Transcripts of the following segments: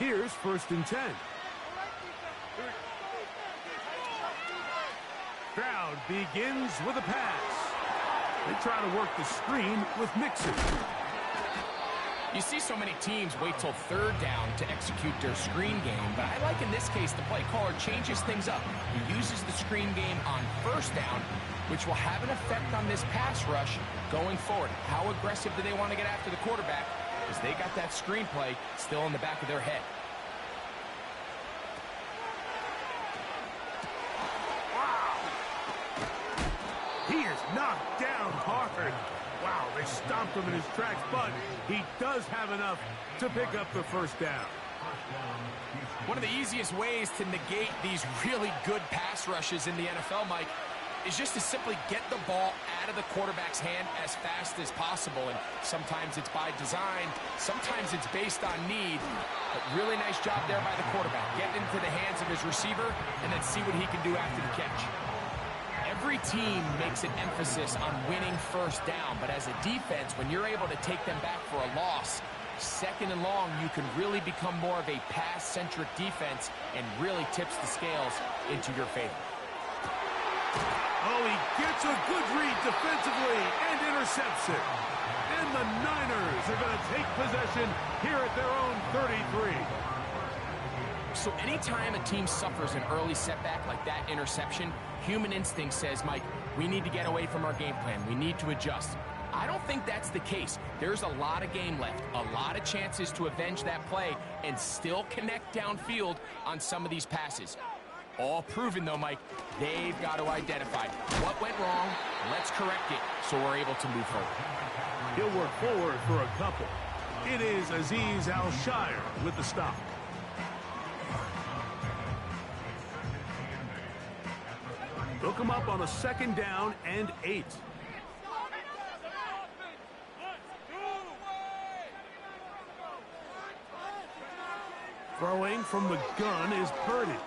Here's 1st and 10. Stroud begins with a pass. They try to work the screen with Mixon. You see so many teams wait till 3rd down to execute their screen game, but I like in this case the play caller changes things up. He uses the screen game on 1st down, which will have an effect on this pass rush going forward. How aggressive do they want to get after the quarterback? Because they got that screen play still in the back of their head. He is knocked down hard. Wow, they stomped him in his tracks, but he does have enough to pick up the 1st down. One of the easiest ways to negate these really good pass rushes in the NFL, Mike, is just to simply get the ball out of the quarterback's hand as fast as possible. And sometimes it's by design, sometimes it's based on need. But really nice job there by the quarterback. Get into the hands of his receiver and then see what he can do after the catch. Every team makes an emphasis on winning 1st down, but as a defense, when you're able to take them back for a loss, 2nd and long, you can really become more of a pass-centric defense and really tips the scales into your favor. Oh, he gets a good read defensively and intercepts it. And the Niners are going to take possession here at their own 33. So anytime a team suffers an early setback like that interception, human instinct says, Mike, we need to get away from our game plan. We need to adjust. I don't think that's the case. There's a lot of game left, a lot of chances to avenge that play and still connect downfield on some of these passes. All proven, though, Mike, they've got to identify what went wrong, let's correct it so we're able to move forward. He'll work forward for a couple. It is Azeez Al-Shire with the stop. Look him up on a 2nd down and 8. Throwing from the gun is Purdy.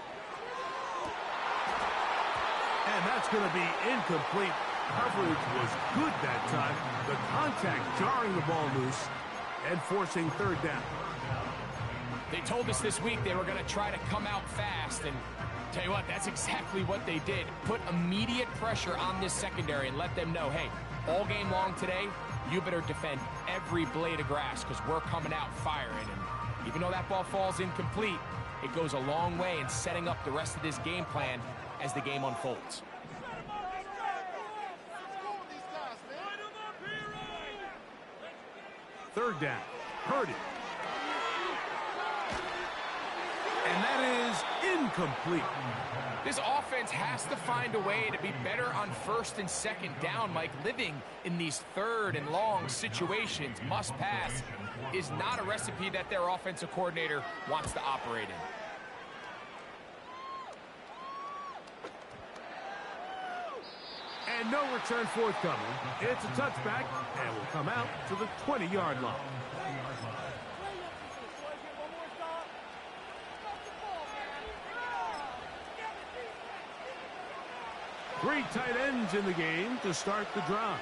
And that's going to be incomplete. Coverage was good that time. The contact jarring the ball loose and forcing 3rd down. They told us this week they were going to try to come out fast, and tell you what, that's exactly what they did. Put immediate pressure on this secondary and let them know, hey, all game long today, you better defend every blade of grass because we're coming out firing. And even though that ball falls incomplete, it goes a long way in setting up the rest of this game plan as the game unfolds. Third down, Purdy. And that is incomplete. This offense has to find a way to be better on 1st and 2nd down. Like living in these 3rd and long situations, must pass, is not a recipe that their offensive coordinator wants to operate in. And no return forthcoming. It's a touchback and will come out to the 20-yard line. Three tight ends in the game to start the drive.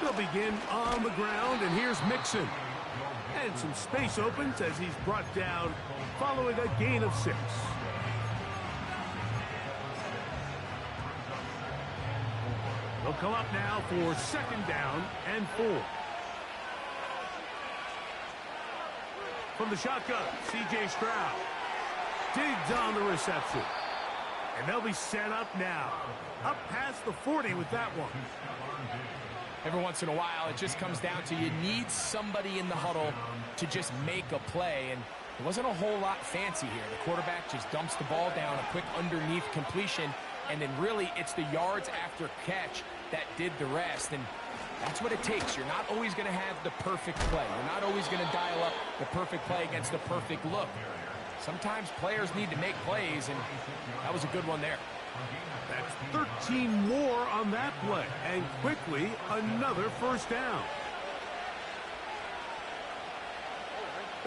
They'll begin on the ground, and here's Mixon. And some space opens as he's brought down following a gain of 6. They'll come up now for 2nd down and 4. From the shotgun, C.J. Stroud digs on the reception. And they'll be set up now. Up past the 40 with that one. Every once in a while, it just comes down to you need somebody in the huddle to just make a play. And there wasn't a whole lot fancy here. The quarterback just dumps the ball down, a quick underneath completion, and then really it's the yards after catch that did the rest. And that's what it takes. You're not always going to have the perfect play. You're not always going to dial up the perfect play against the perfect look. Sometimes players need to make plays, and that was a good one there. That's 13 more on that play, and quickly another 1st down.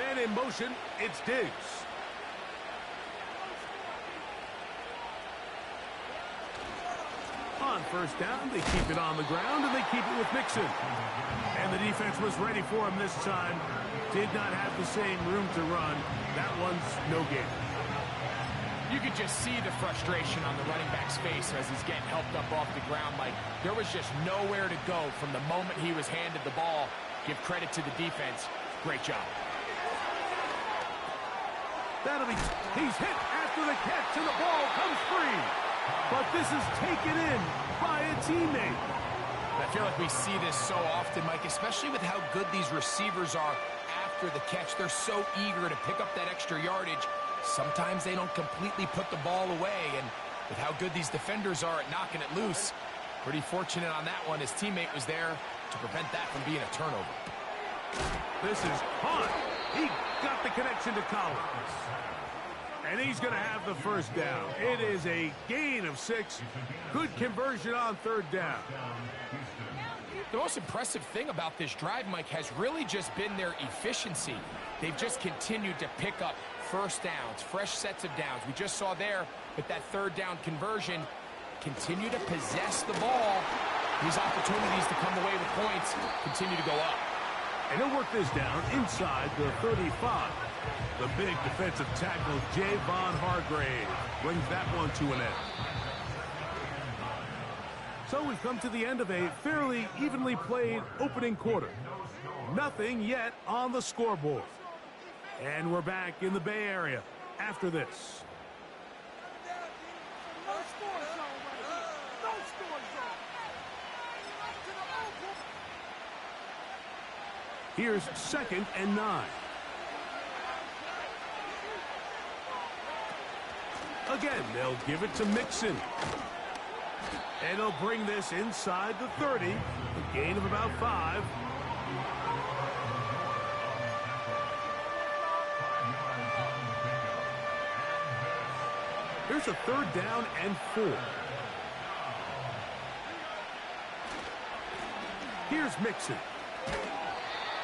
And in motion, it's Diggs. On On first down, they keep it on the ground, and they keep it with Mixon. And the defense was ready for him this time. Did not have the same room to run. That one's no gain. You could just see the frustration on the running back's face as he's getting helped up off the ground. Like, there was just nowhere to go from the moment he was handed the ball. Give credit to the defense. Great job. He's hit after the catch, and the ball comes free. But this is taken in by a teammate. I feel like we see this so often, Mike, especially with how good these receivers are after the catch. They're so eager to pick up that extra yardage. Sometimes they don't completely put the ball away, and with how good these defenders are at knocking it loose, pretty fortunate on that one. His teammate was there to prevent that from being a turnover. This is Hunt. He got the connection to Collins. And he's going to have the first down. It is a gain of 6. Good conversion on third down. The most impressive thing about this drive, Mike, has really just been their efficiency. They've just continued to pick up first downs, fresh sets of downs. We just saw there with that third down conversion, continue to possess the ball. These opportunities to come away with points continue to go up. And he'll work this down inside the 35. The big defensive tackle, Javon Hargrave, brings that one to an end. So we've come to the end of a fairly evenly played opening quarter. Nothing yet on the scoreboard. And we're back in the Bay Area after this. Here's 2nd and 9. Again, they'll give it to Mixon. And he'll bring this inside the 30. A gain of about 5. Here's a 3rd down and 4. Here's Mixon.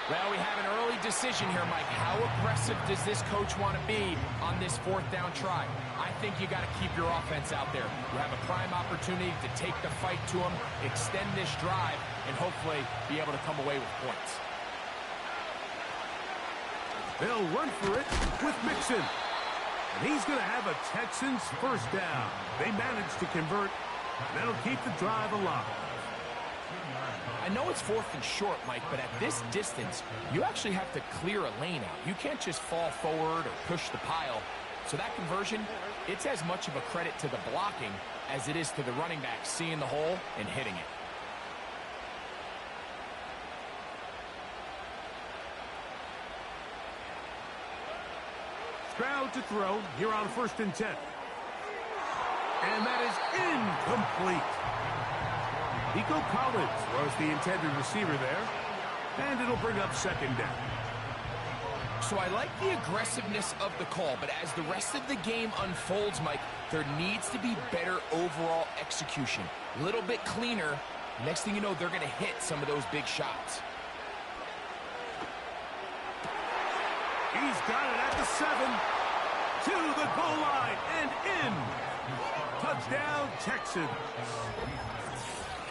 Well, we have an early decision here, Mike. How aggressive does this coach want to be on this 4th down try? I think you got to keep your offense out there. You have a prime opportunity to take the fight to them, extend this drive, and hopefully be able to come away with points. They'll run for it with Mixon. And he's going to have a Texans first down. They managed to convert. That'll keep the drive alive. I know it's 4th and short, Mike, but at this distance, you actually have to clear a lane out. You can't just fall forward or push the pile. So that conversion, it's as much of a credit to the blocking as it is to the running back seeing the hole and hitting it. Stroud to throw here on 1st and 10. And that is incomplete. Nico Collins was the intended receiver there. And it'll bring up 2nd down. So I like the aggressiveness of the call, but as the rest of the game unfolds, Mike, there needs to be better overall execution. A little bit cleaner. Next thing you know, they're going to hit some of those big shots. He's got it at the 7. To the goal line and in. Touchdown, Texans.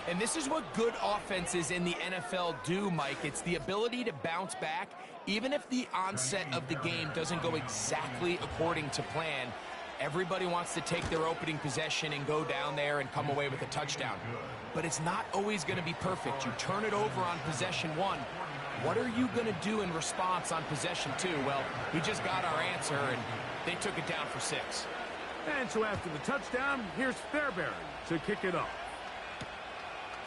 And this is what good offenses in the NFL do, Mike. It's the ability to bounce back, even if the onset of the game doesn't go exactly according to plan. Everybody wants to take their opening possession and go down there and come away with a touchdown. But it's not always going to be perfect. You turn it over on possession 1. What are you going to do in response on possession 2? Well, we just got our answer, and they took it down for 6. And so after the touchdown, here's Fairbairn to kick it off.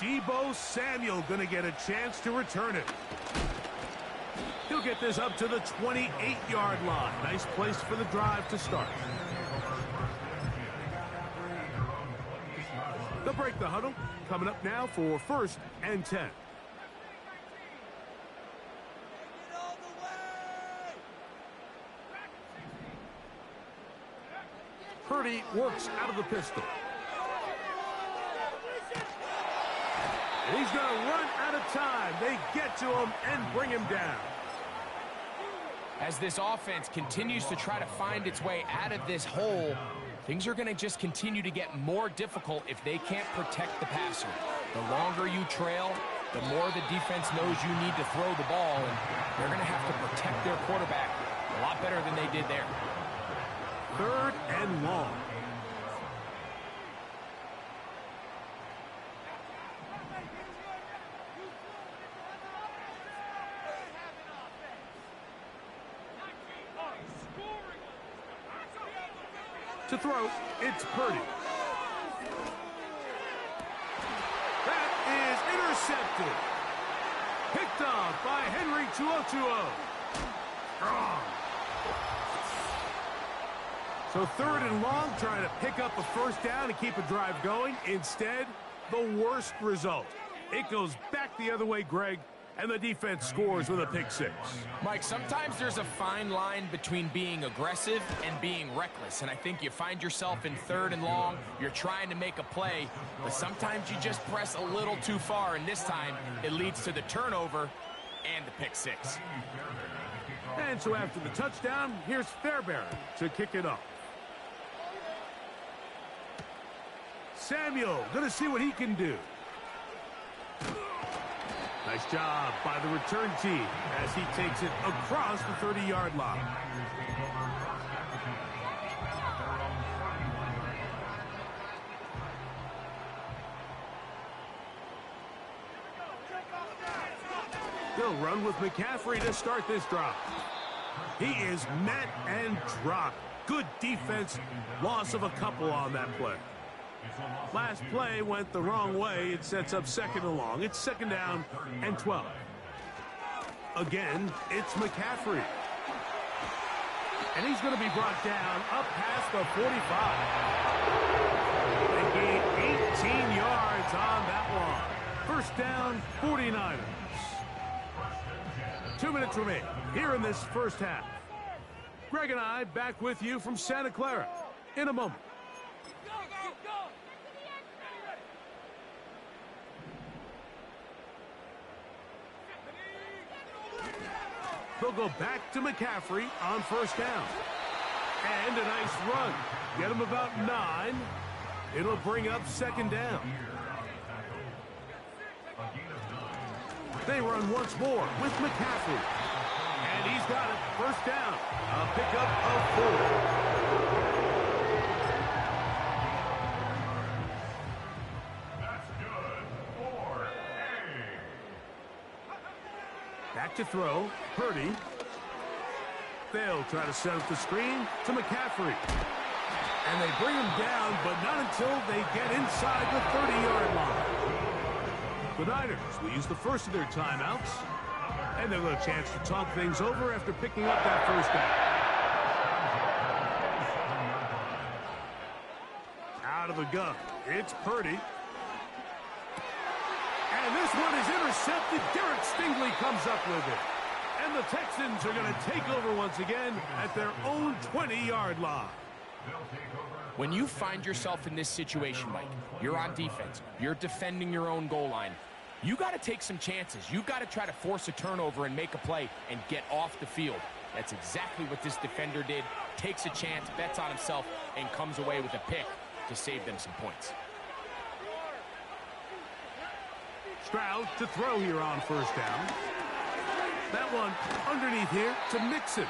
Deebo Samuel going to get a chance to return it. He'll get this up to the 28-yard line. Nice place for the drive to start. They'll break the huddle. Coming up now for 1st and 10. Purdy works out of the pistol. And he's going to run out of time. They get to him and bring him down. As this offense continues to try to find its way out of this hole, things are going to just continue to get more difficult if they can't protect the passer. The longer you trail, the more the defense knows you need to throw the ball, and they're going to have to protect their quarterback a lot better than they did there. 3rd and long. To throw, it's Purdy. That is intercepted. Picked off by Henry 2-0. Wrong. So 3rd and long, trying to pick up a first down and keep a drive going. Instead, the worst result. It goes back the other way, Greg, and the defense scores with a pick 6. Mike, sometimes there's a fine line between being aggressive and being reckless, and I think you find yourself in 3rd and long, you're trying to make a play, but sometimes you just press a little too far, and this time it leads to the turnover and the pick 6. And so after the touchdown, here's Fairbairn to kick it off. Samuel, going to see what he can do. Nice job by the return team as he takes it across the 30-yard line. They'll run with McCaffrey to start this drive. He is met and dropped. Good defense. Loss of a couple on that play. Last play went the wrong way. It sets up 2nd and long. It's 2nd down and 12. Again, it's McCaffrey. And he's going to be brought down up past the 45. They gain 18 yards on that one. 1st down, 49ers. 2 minutes remain here in this first half. Greg and I back with you from Santa Clara in a moment. They'll go back to McCaffrey on 1st down. And a nice run. Get him about 9. It'll bring up 2nd down. They run once more with McCaffrey. And he's got it. 1st down. A pickup of 4. Back to throw. Purdy. They'll try to set up the screen to McCaffrey. And they bring him down, but not until they get inside the 30-yard line. The Niners will use the first of their timeouts. And they'll get a chance to talk things over after picking up that 1st down. Out of the gun. It's Purdy. And this one is intercepted. Derek Stingley comes up with it. And the Texans are going to take over once again at their own 20-yard line. When you find yourself in this situation, Mike, you're on defense. You're defending your own goal line. You got to take some chances. You got to try to force a turnover and make a play and get off the field. That's exactly what this defender did. Takes a chance, bets on himself, and comes away with a pick to save them some points. Stroud to throw here on 1st down. That one underneath here to Mixon.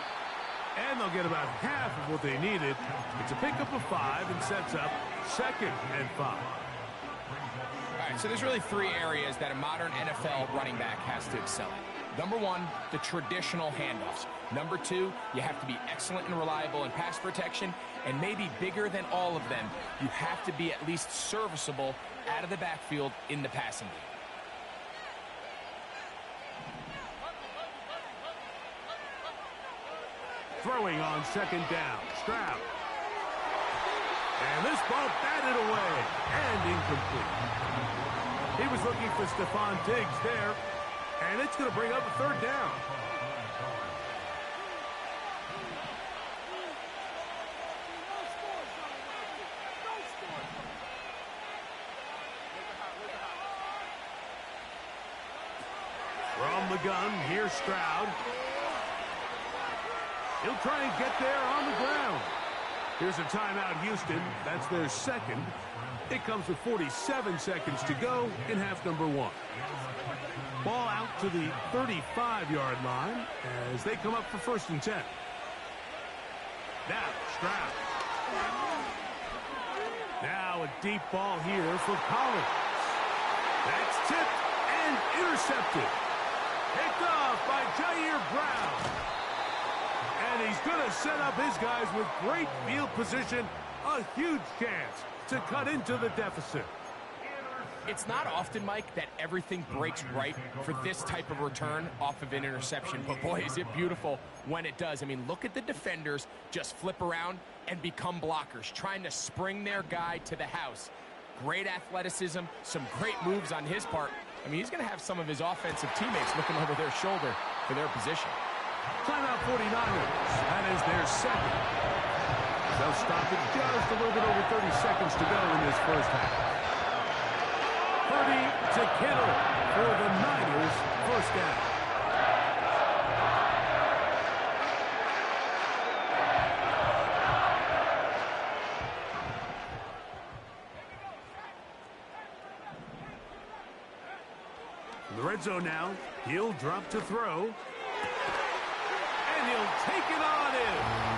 And they'll get about half of what they needed. It's a pickup of 5 and sets up 2nd and 5. All right, so there's really 3 areas that a modern NFL running back has to excel at. Number 1, the traditional handoffs. Number 2, you have to be excellent and reliable in pass protection. And maybe bigger than all of them, you have to be at least serviceable out of the backfield in the passing game. Throwing on 2nd down. Stroud. And this ball batted away and incomplete. He was looking for Stephon Diggs there, and it's going to bring up a 3rd down. From the gun, here's Stroud. He'll try and get there on the ground. Here's a timeout, Houston. That's their second. It comes with 47 seconds to go in half number one. Ball out to the 35-yard line as they come up for 1st and 10. Now, Stroud. Now a deep ball here for Collins. That's tipped and intercepted. Picked off by Jair Brown. And he's going to set up his guys with great field position. A huge chance to cut into the deficit. It's not often, Mike, that everything breaks right for this type of return off of an interception. But, boy, is it beautiful when it does. I mean, look at the defenders just flip around and become blockers, trying to spring their guy to the house. Great athleticism, some great moves on his part. I mean, he's going to have some of his offensive teammates looking over their shoulder for their position. Timeout 49ers. That is their second. They'll stop it just a little bit over 30 seconds to go in this first half. Purdy to Kittle for the Niners, first down. In the red zone now, he'll drop to throw. And he'll take it on in.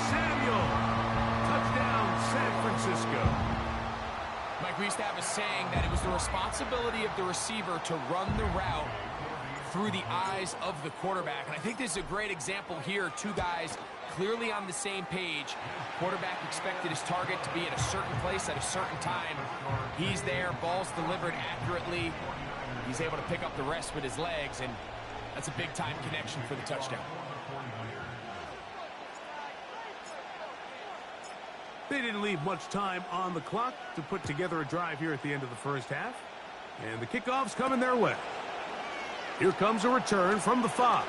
Samuel. Touchdown, San Francisco. Mike, we used to have a saying that it was the responsibility of the receiver to run the route through the eyes of the quarterback. And I think this is a great example here. Two guys clearly on the same page. Quarterback expected his target to be in a certain place at a certain time. He's there, ball's delivered accurately. He's able to pick up the rest with his legs, and that's a big-time connection for the touchdown. They didn't leave much time on the clock to put together a drive here at the end of the first half. And the kickoff's coming their way. Here comes a return from the 5.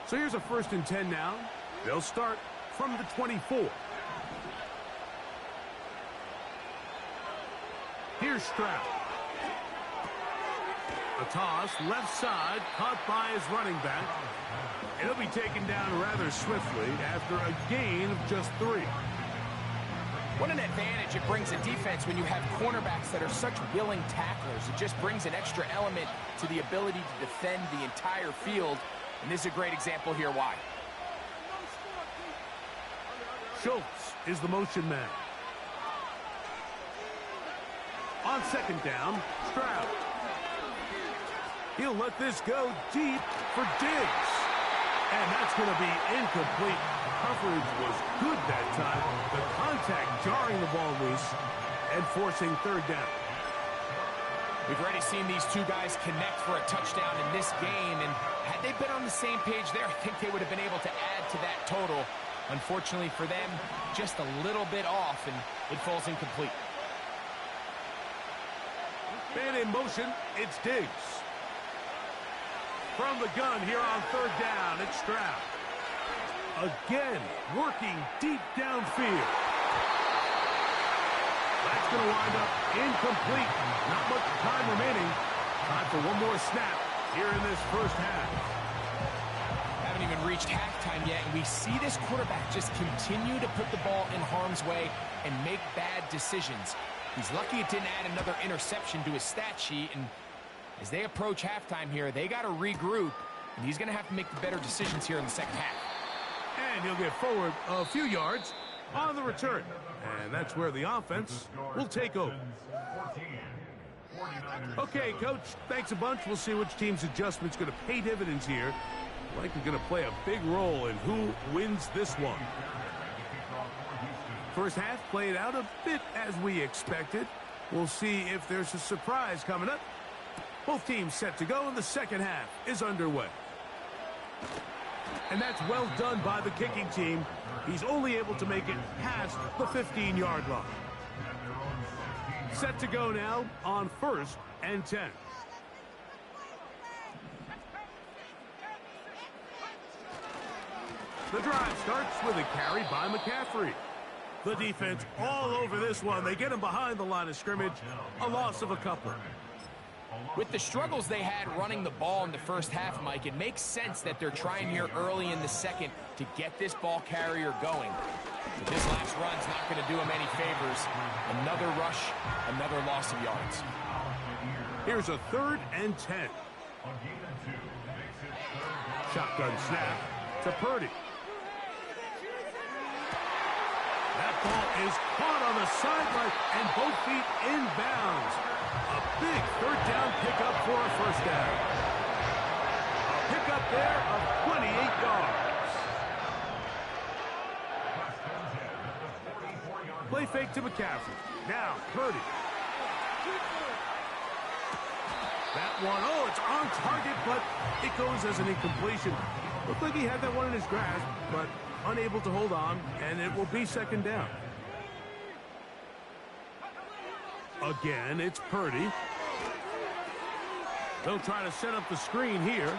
So here's a 1st and 10 now. They'll start from the 24. Here's Stroud. A toss, left side, caught by his running back. It'll be taken down rather swiftly after a gain of just 3. What an advantage it brings a defense when you have cornerbacks that are such willing tacklers. It just brings an extra element to the ability to defend the entire field. And this is a great example here why. Schultz is the motion man. On 2nd down, Stroud. He'll let this go deep for Diggs. And that's going to be incomplete. Coverage was good that time. The contact jarring the ball loose and forcing 3rd down. We've already seen these two guys connect for a touchdown in this game, and had they been on the same page there, I think they would have been able to add to that total. Unfortunately for them, just a little bit off, and it falls incomplete. Man in motion, it's Diggs. From the gun here on 3rd down, it's Stroud. Again, working deep downfield. That's going to wind up incomplete. Not much time remaining. Time for one more snap here in this first half. Haven't even reached halftime yet, and we see this quarterback just continue to put the ball in harm's way and make bad decisions. He's lucky it didn't add another interception to his stat sheet, and as they approach halftime here, they got to regroup, and he's going to have to make the better decisions here in the second half. And he'll get forward a few yards on the return. And that's where the offense will take over. Okay, Coach, thanks a bunch. We'll see which team's adjustment's going to pay dividends here. Likely going to play a big role in who wins this one. First half played out a bit as we expected. We'll see if there's a surprise coming up. Both teams set to go, and the second half is underway. And that's well done by the kicking team. He's only able to make it past the 15-yard line. Set to go now on 1st and 10. The drive starts with a carry by McCaffrey. The defense all over this one. They get him behind the line of scrimmage. A loss of a couple. With the struggles they had running the ball in the first half, Mike, it makes sense that they're trying here early in the second to get this ball carrier going. But this last run's not going to do him any favors. Another rush, another loss of yards. Here's a 3rd and 10. Shotgun snap to Purdy. That ball is caught on the sideline and both feet inbounds. A big 3rd down pickup for a 1st down. A pickup there of 28 yards. Play fake to McCaffrey. Now Purdy. That one, oh, it's on target, but it goes as an incompletion. Looked like he had that one in his grasp, but unable to hold on, and it will be 2nd down. Again, it's Purdy. They'll try to set up the screen here.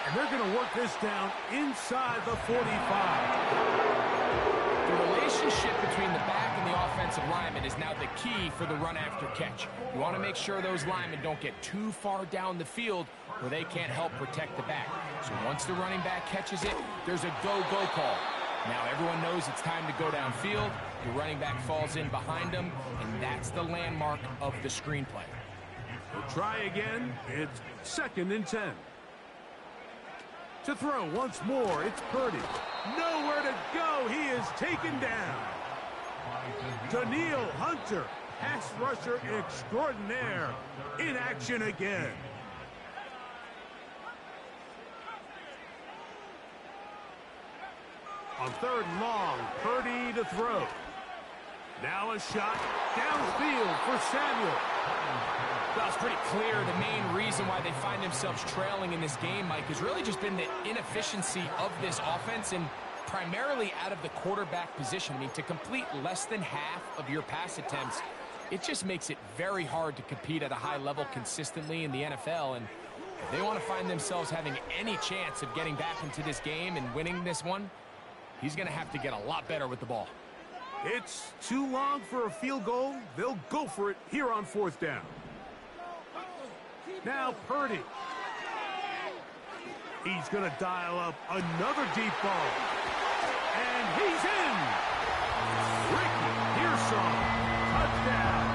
And they're going to work this down inside the 45. The relationship between the back and the offensive lineman is now the key for the run after catch. You want to make sure those linemen don't get too far down the field where they can't help protect the back. So once the running back catches it, there's a go-go call. Now everyone knows it's time to go downfield. The running back falls in behind him, and that's the landmark of the screenplay. We'll try again. It's 2nd and 10. To throw once more, it's Purdy. Nowhere to go. He is taken down. Daniil Hunter, pass rusher extraordinaire, in action again. On 3rd and long, Purdy to throw. Now a shot downfield for Samuel. Well, it's pretty clear the main reason why they find themselves trailing in this game, Mike, has really just been the inefficiency of this offense and primarily out of the quarterback position. I mean, to complete less than half of your pass attempts, it just makes it very hard to compete at a high level consistently in the NFL. And if they want to find themselves having any chance of getting back into this game and winning this one, he's going to have to get a lot better with the ball. It's too long for a field goal. They'll go for it here on 4th down. Now Purdy. He's going to dial up another deep ball. And he's in. Ricky Pearsall. Touchdown.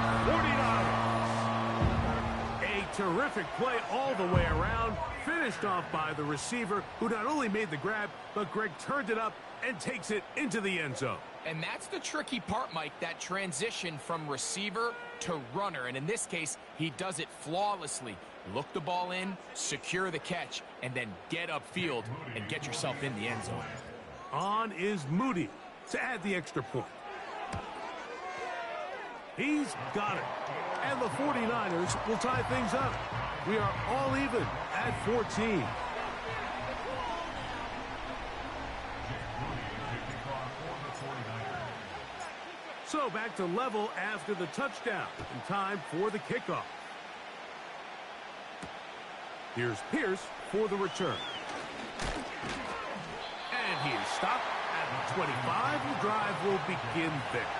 49ers. A terrific play all the way around. Finished off by the receiver, who not only made the grab, but Greg turned it up and takes it into the end zone. And that's the tricky part, Mike, that transition from receiver to runner. And in this case, he does it flawlessly. Look the ball in, secure the catch, and then get upfield and get yourself in the end zone. On is Moody to add the extra point. He's got it. And the 49ers will tie things up. We are all even at 14. So back to level after the touchdown. In time for the kickoff. Here's Pierce for the return. And he is stopped at the 25. The drive will begin there.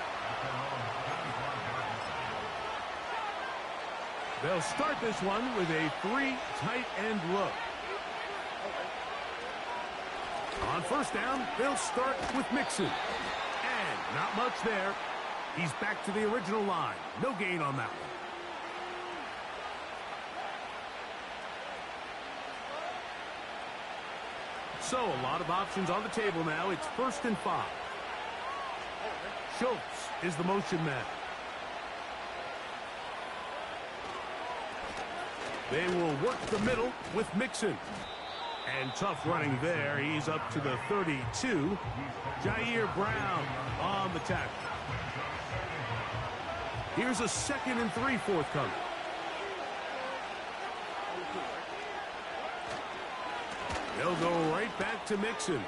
They'll start this one with a 3 tight end look. On 1st down, they'll start with Mixon. And not much there. He's back to the original line. No gain on that one. So, a lot of options on the table now. It's 1st and 5. Schultz is the motion man. They will work the middle with Mixon. And tough running there. He's up to the 32. Jair Brown on the tackle. Here's a 2nd and 3 forthcoming. They'll go right back to Mixon.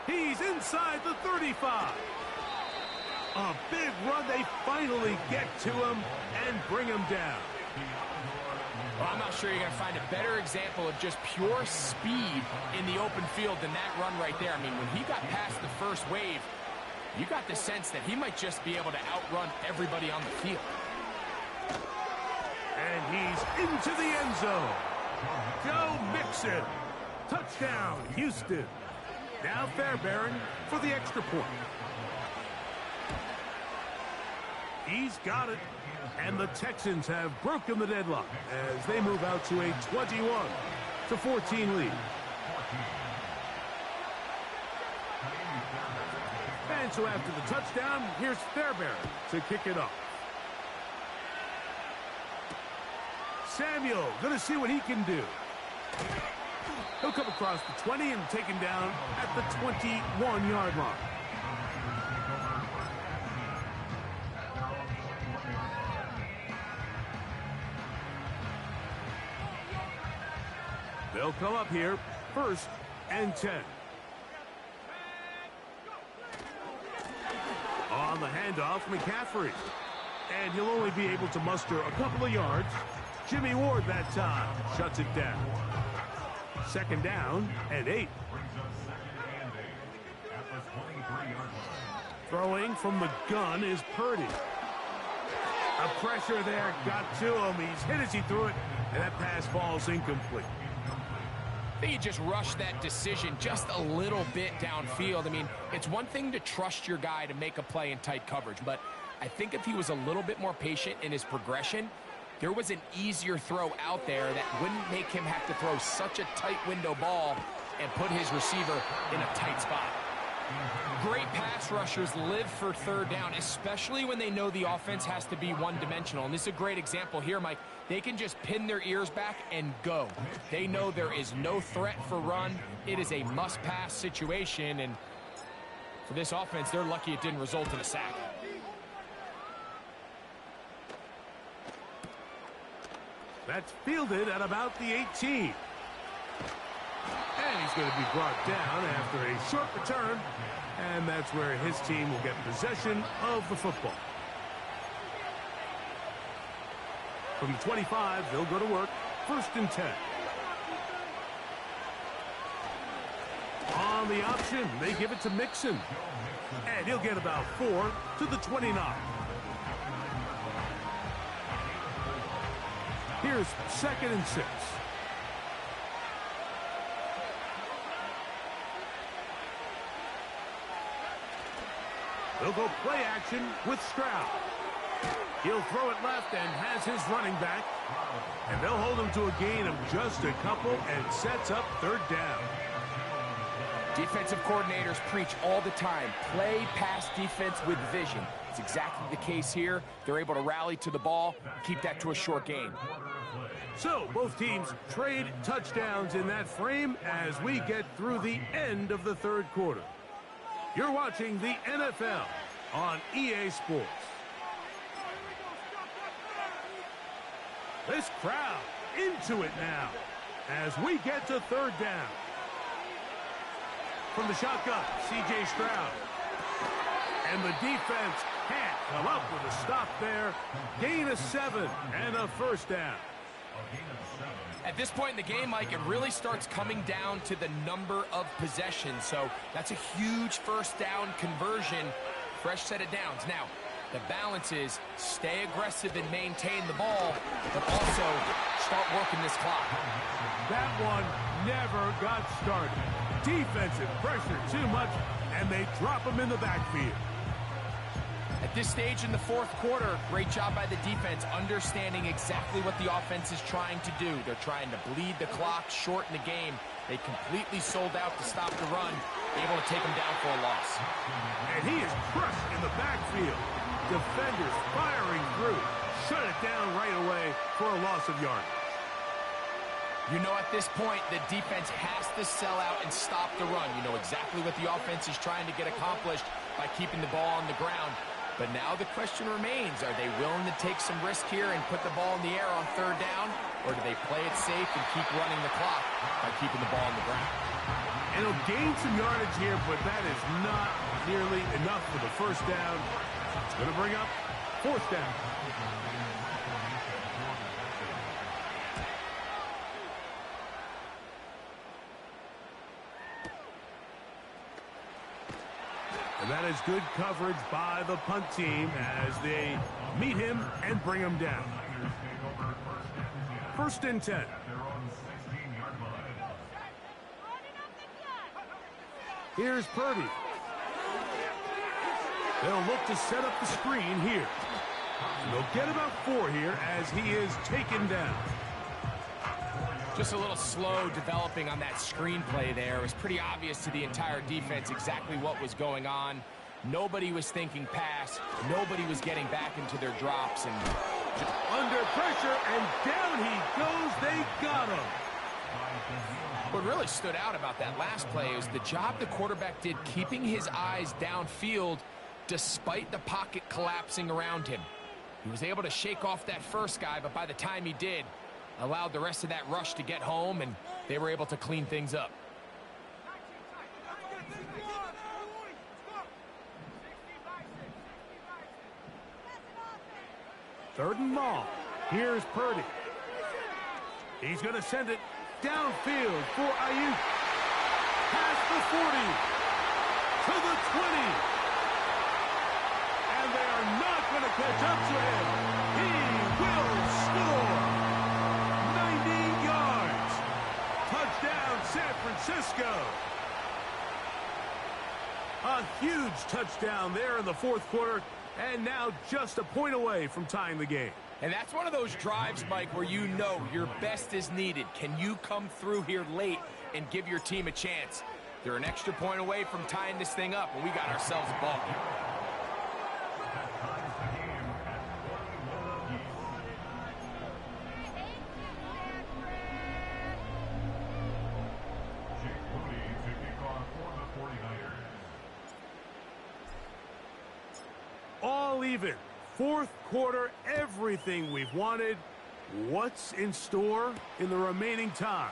He's inside the 35. A big run. They finally get to him and bring him down. Well, I'm not sure you're going to find a better example of just pure speed in the open field than that run right there. I mean, when he got past the first wave, you got the sense that he might just be able to outrun everybody on the field. And he's into the end zone. Joe Mixon. Touchdown, Houston. Now Fairbairn for the extra point. He's got it. And the Texans have broken the deadlock as they move out to a 21-14 lead. And so after the touchdown, here's Fairbairn to kick it off. Samuel going to see what he can do. He'll come across the 20 and take him down at the 21-yard line. They'll come up here, 1st and 10. On the handoff, McCaffrey. And he'll only be able to muster a couple of yards. Jimmy Ward that time shuts it down. 2nd down and 8. Throwing from the gun is Purdy. A pressure there got to him. He's hit as he threw it, and that pass falls incomplete. I think he just rushed that decision just a little bit downfield. I mean, it's one thing to trust your guy to make a play in tight coverage, but I think if he was a little bit more patient in his progression, there was an easier throw out there that wouldn't make him have to throw such a tight window ball and put his receiver in a tight spot. Great pass rushers live for 3rd down, especially when they know the offense has to be one-dimensional. And this is a great example here, Mike. They can just pin their ears back and go. They know there is no threat for run. It is a must-pass situation, and for this offense, they're lucky it didn't result in a sack. That's fielded at about the 18. And he's going to be brought down after a short return. And that's where his team will get possession of the football. From the 25, they'll go to work. 1st and 10. On the option, they give it to Mixon. And he'll get about 4 to the 29. Here's 2nd and 6. They'll go play action with Stroud. He'll throw it left and has his running back. And they'll hold him to a gain of just a couple and sets up 3rd down. Defensive coordinators preach all the time, play pass defense with vision. It's exactly the case here. They're able to rally to the ball, keep that to a short gain. So both teams trade touchdowns in that frame as we get through the end of the 3rd quarter. You're watching the NFL on EA Sports. This crowd into it now as we get to 3rd down. From the shotgun, C.J. Stroud. And the defense can't come up with a stop there. Gain of 7 and a 1st down. At this point in the game, Mike, it really starts coming down to the number of possessions. So that's a huge 1st down conversion. Fresh set of downs. Now, the balance is stay aggressive and maintain the ball, but also start working this clock. That one never got started. Defensive pressure too much, and they drop him in the backfield. At this stage in the 4th quarter, great job by the defense, understanding exactly what the offense is trying to do. They're trying to bleed the clock, shorten the game. They completely sold out to stop the run, able to take them down for a loss. And he is crushed in the backfield. Defenders firing through. Shut it down right away for a loss of yardage. You know, at this point, the defense has to sell out and stop the run. You know exactly what the offense is trying to get accomplished by keeping the ball on the ground. But now the question remains, are they willing to take some risk here and put the ball in the air on 3rd down? Or do they play it safe and keep running the clock by keeping the ball on the ground? And he'll gain some yardage here, but that is not nearly enough for the 1st down. It's going to bring up 4th down. And that is good coverage by the punt team as they meet him and bring him down. 1st and 10. Here's Purdy. They'll look to set up the screen here. They'll get about 4 here as he is taken down. Just a little slow developing on that screenplay there. It was pretty obvious to the entire defense exactly what was going on. Nobody was thinking pass. Nobody was getting back into their drops. And under pressure, and down he goes. They got him. What really stood out about that last play is the job the quarterback did keeping his eyes downfield despite the pocket collapsing around him. He was able to shake off that first guy, but by the time he did, allowed the rest of that rush to get home, and they were able to clean things up. Third and long. Here's Purdy. He's going to send it downfield for Ayuk. Past the 40. To the 20. And they are not going to catch up to him. He will score. 90 yards. Touchdown, San Francisco. A huge touchdown there in the 4th quarter. And now just a point away from tying the game. And that's one of those drives, Mike, where you know your best is needed. Can you come through here late and give your team a chance? They're an extra point away from tying this thing up, and we got ourselves a ball game. All even. 4th quarter, everything we've wanted. What's in store in the remaining time?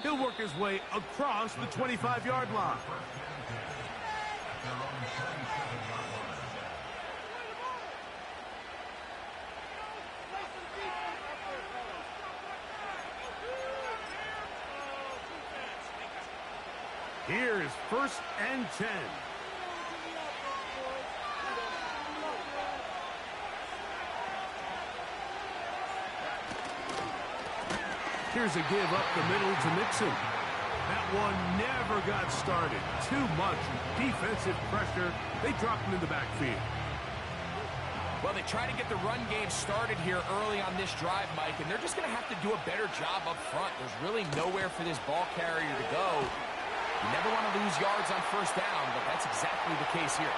He'll work his way across the 25-yard line. Here's 1st and 10. Here's a give up the middle to Mixon. That one never got started. Too much defensive pressure. They dropped him in the backfield. Well, they try to get the run game started here early on this drive, Mike, and they're just going to have to do a better job up front. There's really nowhere for this ball carrier to go. You never want to lose yards on 1st down, but that's exactly the case here.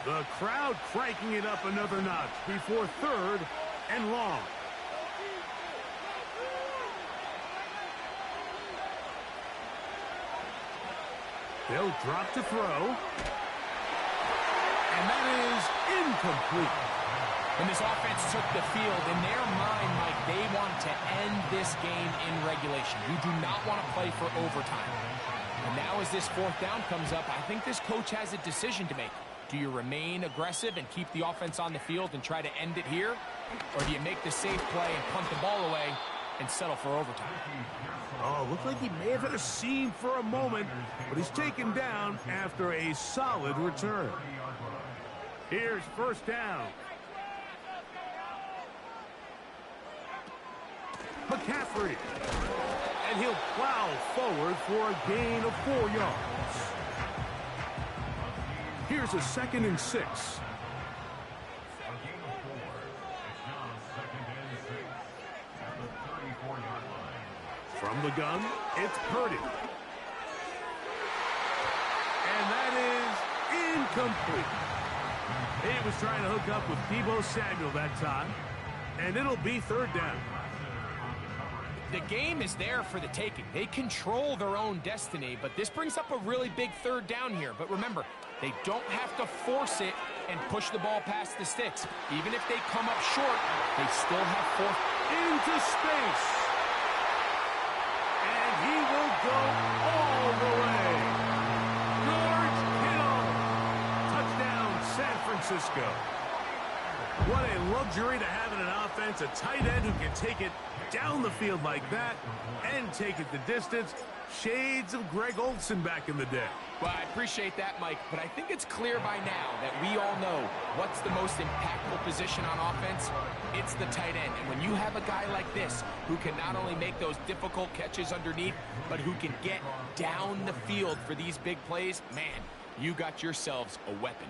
The crowd cranking it up another notch before 3rd and long. They'll drop to throw. And that is incomplete. And this offense took the field. In their mind, Mike, they want to end this game in regulation. You do not want to play for overtime. And now as this 4th down comes up, I think this coach has a decision to make. Do you remain aggressive and keep the offense on the field and try to end it here? Or do you make the safe play and punt the ball away and settle for overtime? Oh, looked like he may have had a seam for a moment, but he's taken down after a solid return. Here's 1st down. McCaffrey. And he'll plow forward for a gain of 4 yards. Here's a 2nd and 6. From the gun, it's Purdy. And that is incomplete. He was trying to hook up with Deebo Samuel that time. And it'll be 3rd down. The game is there for the taking. They control their own destiny, but this brings up a really big 3rd down here. But remember, they don't have to force it and push the ball past the sticks. Even if they come up short, they still have 4th. Into space. go all the way. George Kittle. Touchdown, San Francisco. What a luxury to have in an offense, a tight end who can take it down the field like that and take it the distance. Shades of Greg Olsen back in the day. Well, I appreciate that, Mike, but I think it's clear by now that we all know what's the most impactful position on offense. It's the tight end. And when you have a guy like this who can not only make those difficult catches underneath, but who can get down the field for these big plays, man, you got yourselves a weapon.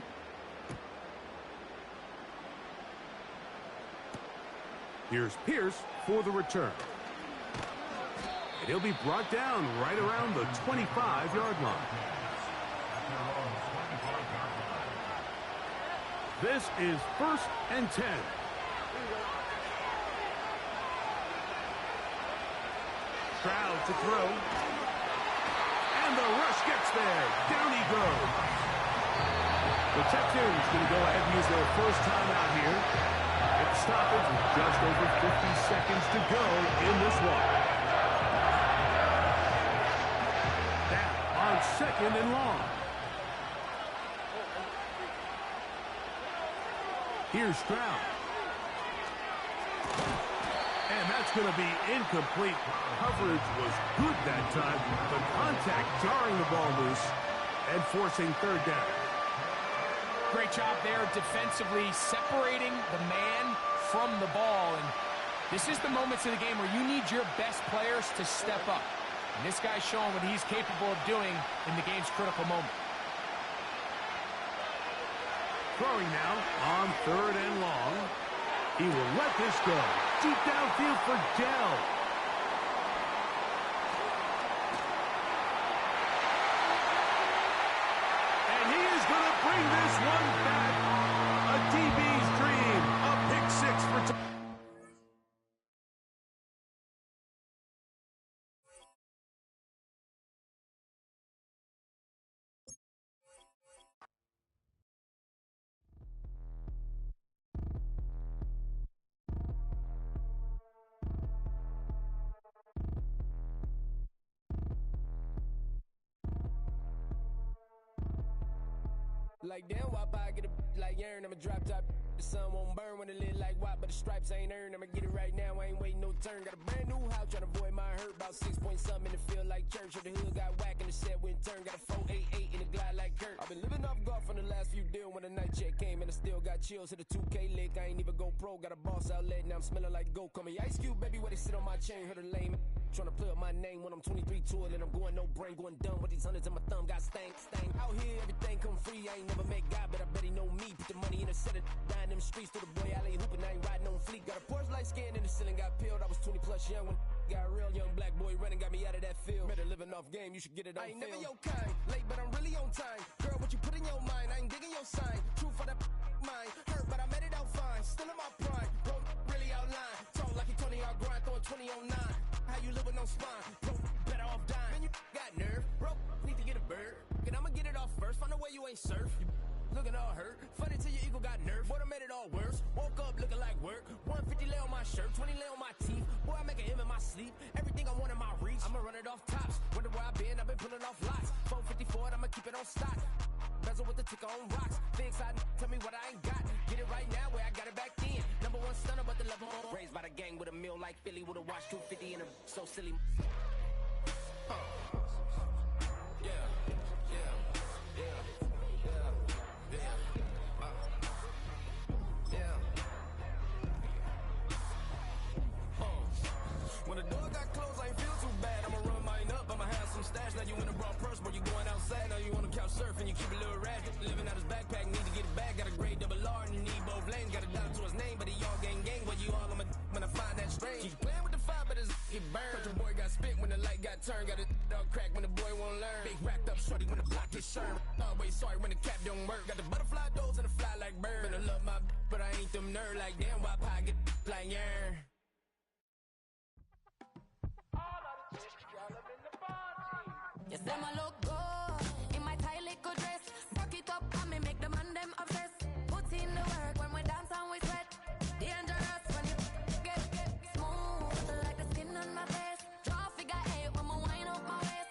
Here's Pierce for the return. And he'll be brought down right around the 25-yard line. This is 1st and 10. Stroud to throw. And the rush gets there. Down he goes. The Texans going to go ahead and use their first timeout here. At the stoppage with just over 50 seconds to go in this one. Now on 2nd and long. Here's Stroud. And that's going to be incomplete. Coverage was good that time. The contact jarring the ball loose and forcing 3rd down. Great job there defensively, separating the man from the ball. And this is the moments of the game where you need your best players to step up. And this guy's showing what he's capable of doing in the game's critical moment. Throwing now on 3rd and long. He will let this go. Deep downfield for Dell. And he is going to bring this one back. A DB's dream. A pick 6 for Like damn, wop, I get a like urn. I'ma drop top. The sun won't burn when it lit like wop, but the stripes ain't earned. I'ma get it right now. I ain't waiting no turn. Got a brand new house, trying to avoid my hurt. About 6 point something in the field like church. Or the hood got whack and the set went turn. Got a 488 in the glide like Kurt. I've been living off golf on the last few deals. When the night check came and I still got chills. Hit a 2K lick, I ain't even go pro. Got a boss outlet, now I'm smelling like go. Call me Ice Cube, baby, where they sit on my chain. Heard a lame. Tryna play up my name when I'm 23 to it, and I'm going no brain, going dumb with these hundreds in my thumb. Got stank. Out here, everything come free. I ain't never met God, but I bet he know me. Put the money in a set it down them streets to the boy alley hooping. I ain't riding on fleek. Got a Porsche light skin in the ceiling, got peeled. I was 20 plus young when got real. Young black boy running, got me out of that field. Better living off game, you should get it on film. I ain't never your kind, late but I'm really on time. Girl, what you put in your mind, I ain't digging your sign. True for that mind, hurt but I made it out fine. Still in my prime, bro, really outline. Talk like he Tony out grind, throwing 20 on 9. How you living on spine? Bro, better off dying. Man, you got nerve. Bro, need to get a bird. And I'ma get it off first. Find a way you ain't surf. You looking all hurt. Funny till your ego got nerve. Boy, I made it all worse. Woke up looking like work. 150 lay on my shirt. 20 lay on my teeth. Boy, I make an M in my sleep. Everything I want in my reach. I'ma run it off tops. Wonder where I been. I've been pulling off lots. 454, I'ma keep it on stock. Bezel with the ticker on rocks. Things I tell me what I ain't got. Get it right now where I got it back then. Number one stunner, but the level on. Raised by the gang with a meal like Philly with a watch 250 and a so silly. When the door got closed, I ain't feel too bad. I'ma run mine up, I'ma have some stash. Now you in a broad purse, but you going outside. Now you on the couch surfing, you keep a little rat. Living out his backpack, need to get it back. Got a grade double R and you need both lanes. Got a dollar to his name, but he all gang. Where you all on my when I find that strange. Keep playing with the fire, but his get burned. But your boy got spit when the light got turned. Got a dog crack when the boy won't learn. Big racked up shorty when the block gets shurned. Always sorry when the cap don't work. Got the butterfly doors and the fly like bird. And I love my but I ain't them nerd like damn. Why pie get like yarn? You say my look good in my tight little dress. Rock it up and me make the man them obsessed. Put in the work when we dance and we sweat. Dangerous when you get smooth like the skin on my face. Draw figure 8 when we wind up my waist.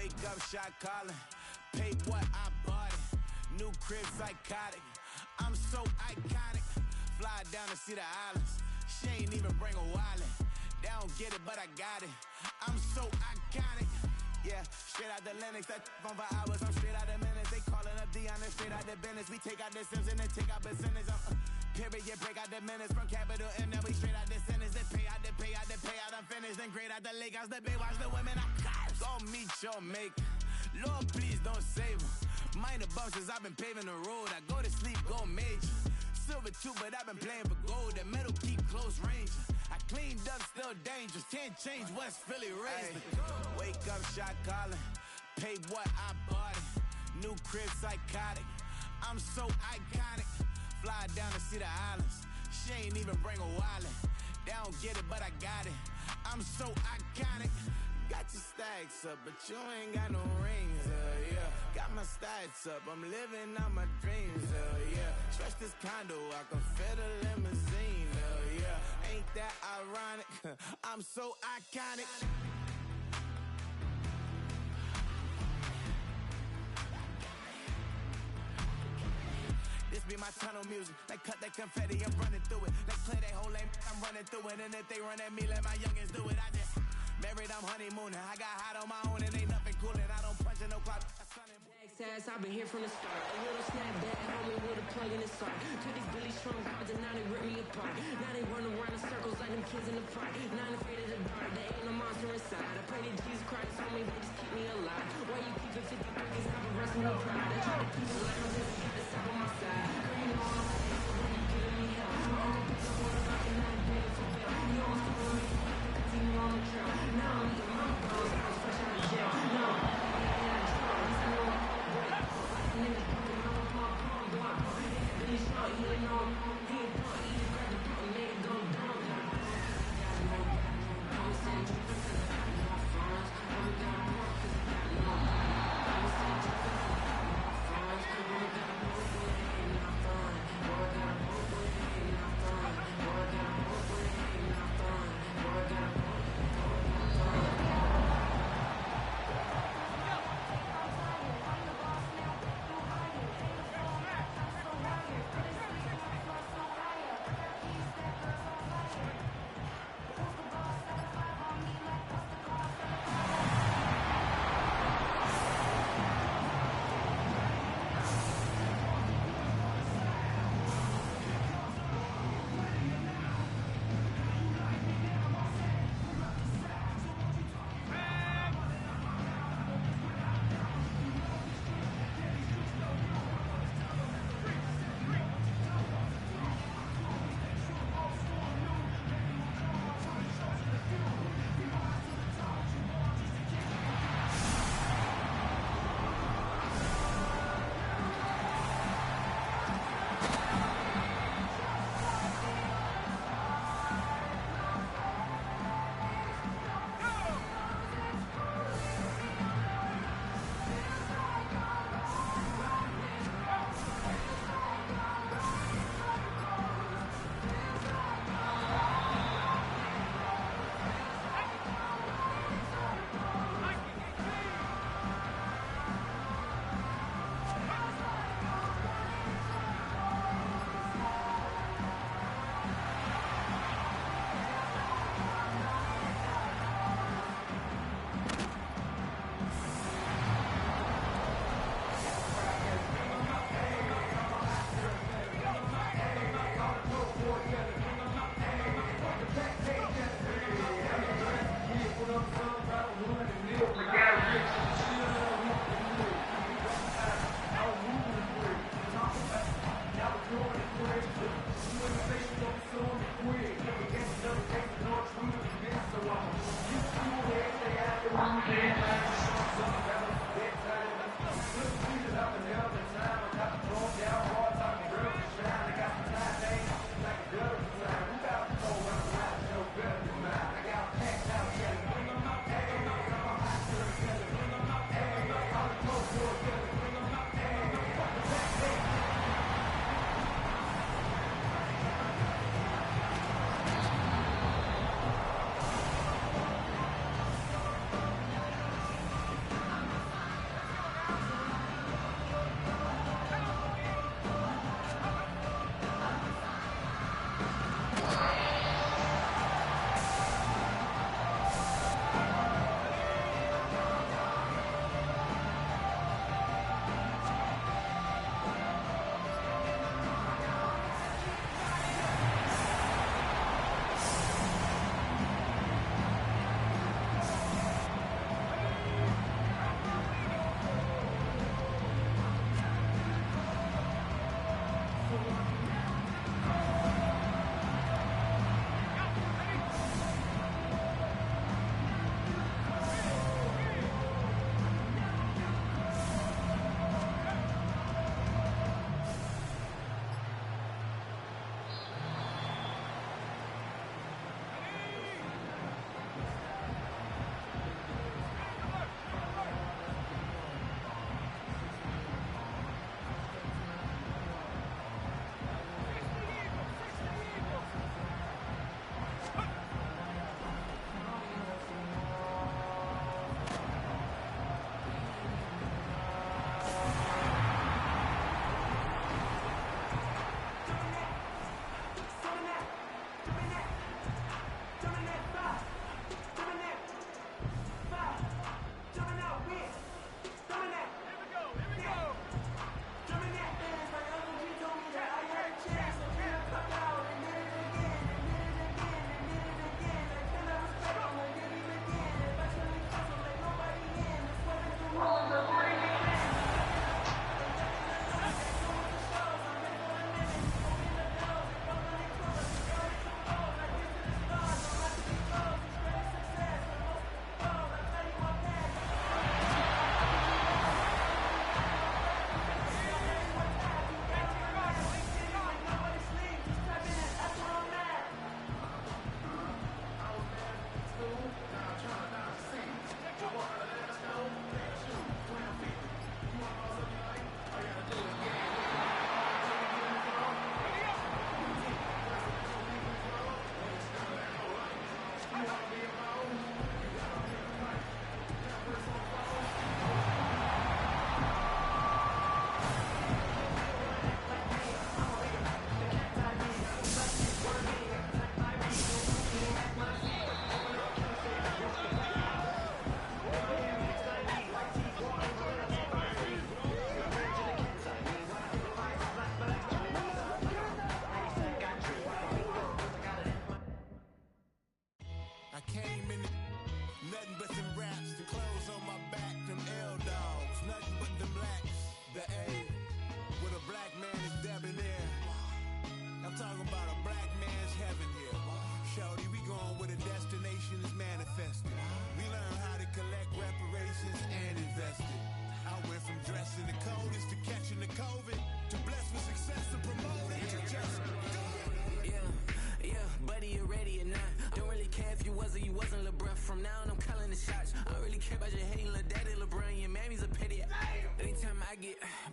Wake up, shot calling. Paid what I bought it. New crib, psychotic. I'm so iconic. Fly down to see the islands. She ain't even bring a wallet. They don't get it, but I got it. I'm so iconic. Yeah, straight out the Lennox. That phone for hours. I'm straight out the minutes. They calling up Dion and straight out the business. We take out the Sims and then take out percentage. Period, break out the minutes from capital and then we straight out the sentence. They pay out, they pay out, they pay out. I'm finished. Then grade out the lake house, the bay, watch the women. I go meet your mate. Lord, please don't save them. Minor bumps as I've been paving the road. I go to sleep, go major. Silver too, but I've been playing for gold. The metal keep close range. I cleaned up, still dangerous. Can't change West Philly raised. Wake up, shot calling. Pay what I bought it. New crib, psychotic. I'm so iconic. Fly down to see the islands. She ain't even bring a wallet. They don't get it, but I got it. I'm so iconic. Got your stacks up, but you ain't got no rings, yeah. Got my stats up, I'm living out my dreams, yeah. Stretch this condo, I can fit a limousine, yeah. Ain't that ironic? I'm so iconic. This be my tunnel music. They cut that confetti, I'm running through it. They clear that whole lane, I'm running through it. And if they run at me, let my youngins do it. I just married, I'm honeymooning. I got hot on my own and ain't nothing coolin'. I don't punch in no clock. Ass, I've been here from the start. A little snapback, homie with a plug in the start. Took these Billy Strong cards and now they rip me apart. Now they run around in circles like them kids in the park. Not afraid of the dark, there ain't no monster inside. I pray to Jesus Christ, homie, they just keep me alive. Why you keep it 53 cause I'm a wrestling no pride. I try to keep it like I'm just got the top on my side. Girl, you know I'm saying, so when you giving me help, I'm gonna pick up on the rock and not begging for bail. You almost took on me, cause you know I'm a trail. Now I'm eating my bones, I was fresh out of jail. No,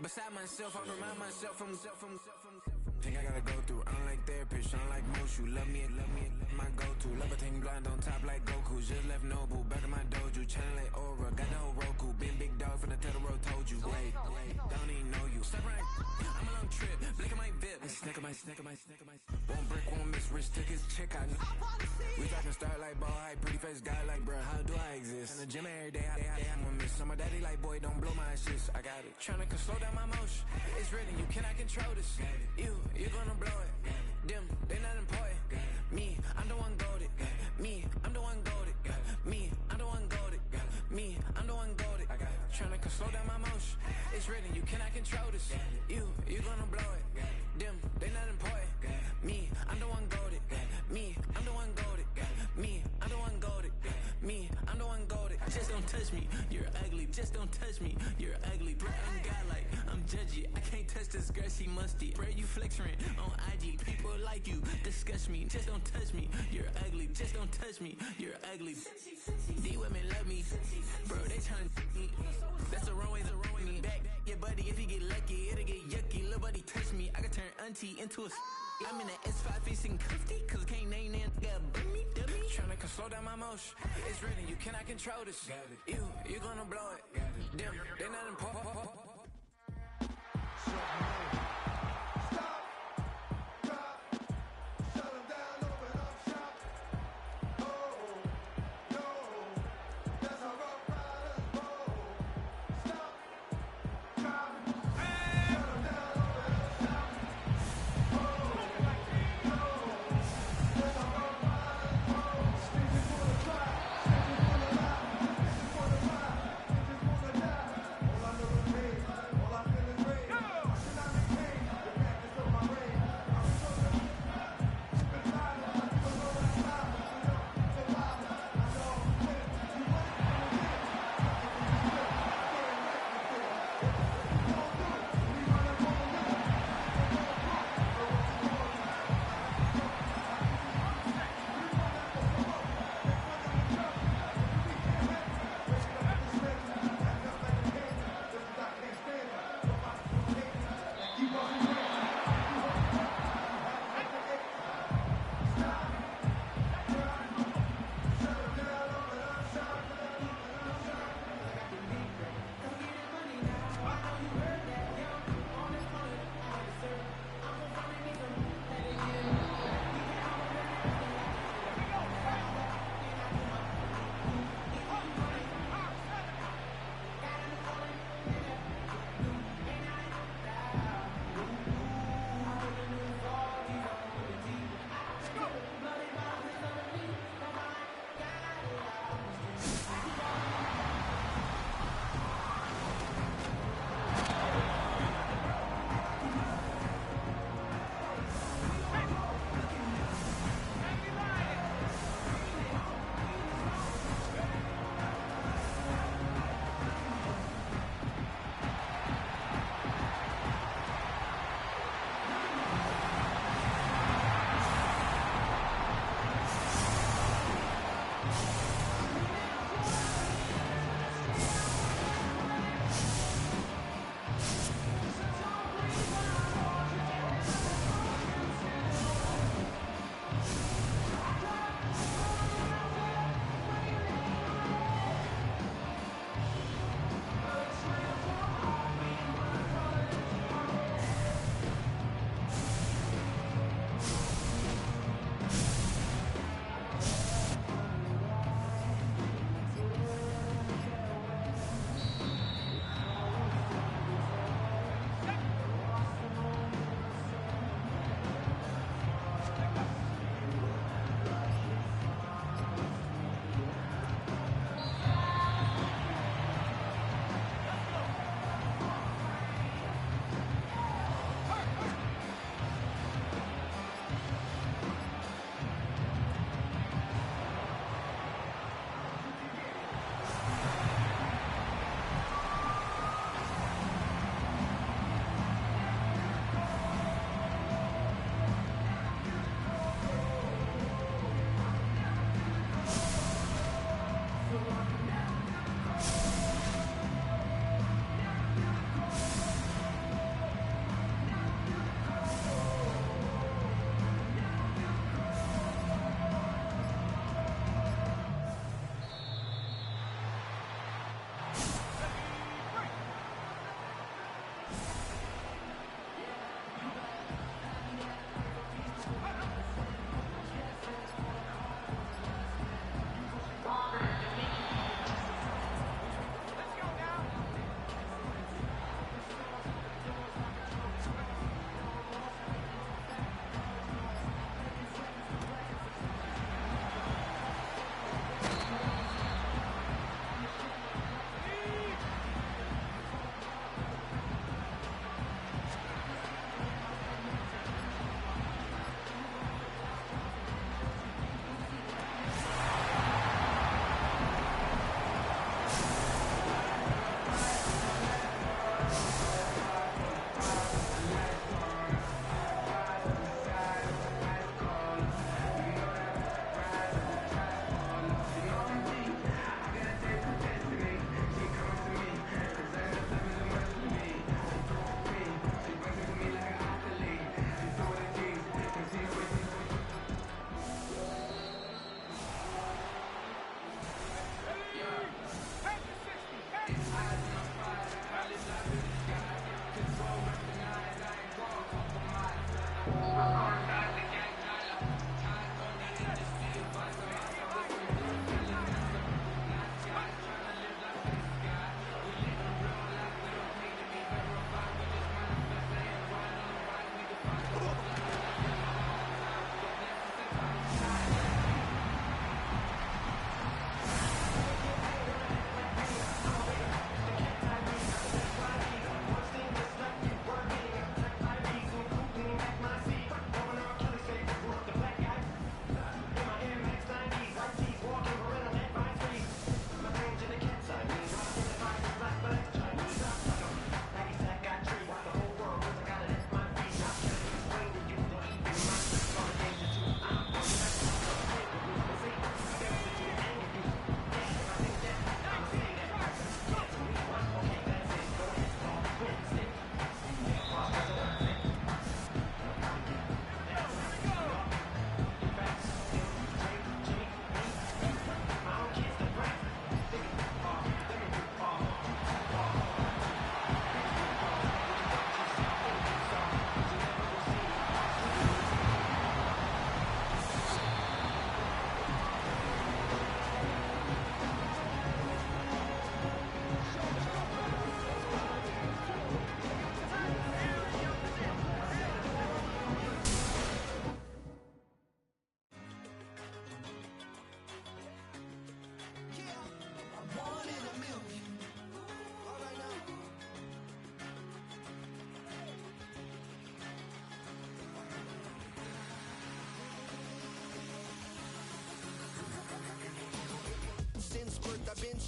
beside myself, I remind myself from. Think I gotta go through, unlike therapist, unlike most. You love me, my go-to. Love a thing blind on top like Goku. Just left Nobu, back in my dojo. Channel like Aura, got the whole Roku. Been big dog from the Tether Road, told you. Wait, don't even know you. Step right, I'm a long trip, blick at my VIP. Snack of my. Won't break, won't miss, Rich took his chick, I know. We talking start like ball high, pretty face guy like, bruh, how do I exist? In the gym every day, I'm gonna miss. Some of daddy like, boy, don't blow my assist. I got it. Tryna slow down my motion. It's written, you cannot control this. You gonna blow it. Them, they not important. Me, I'm the one goated. Me, I'm the one goated. Me, I'm the one goated. Me, I'm the one goated. Tryna slow down my motion. It's written, you cannot control this. You gonna blow it. Them, they not important. Me, I'm the one goated. Me, I'm the one goated. Me, I'm the one goated. Me, I'm the one goated. Just don't touch me, you're ugly. Just don't touch me, you're ugly. Bro, I'm godlike, I'm judgy. I can't touch this girl, she musty. Bro, you flexing on IG. People like you disgust me. Just don't touch me, you're ugly. Just don't touch me, you're ugly. These women love me, bro. They tryna me. That's the wrong way to ruin me. Back your buddy, if he get lucky, it'll get yucky. Little buddy touch me, I can turn auntie into a. I'm in the S5 facing cuffy, cause I can't name that guy but me, dummy. Tryna slow down my motion. It's written, you cannot control this. You gonna blow it. Them, they not important.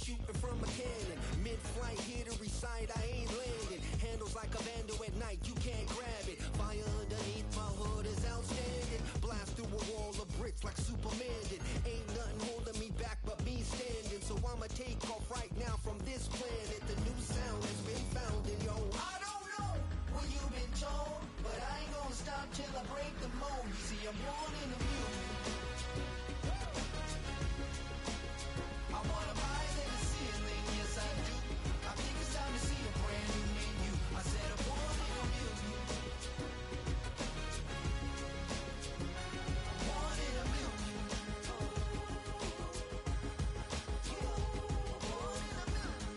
shooting from a cannon. Mid-flight, here to recite, I ain't landing. Handles like a vandal at night, you can't grab it. Fire underneath my hood is outstanding. Blast through a wall of bricks like Superman did. Ain't nothing holding me back but me standing. So I'ma take off right now from this planet. The new sound has been found in yo. I don't know what you've been told, but I ain't gonna stop till I break the mold. You see, I'm born in the music. I wanna rise in the ceiling, yes I do. I think it's time to see a brand new menu. I said I'm born in the music. Born in the music. Born in the music.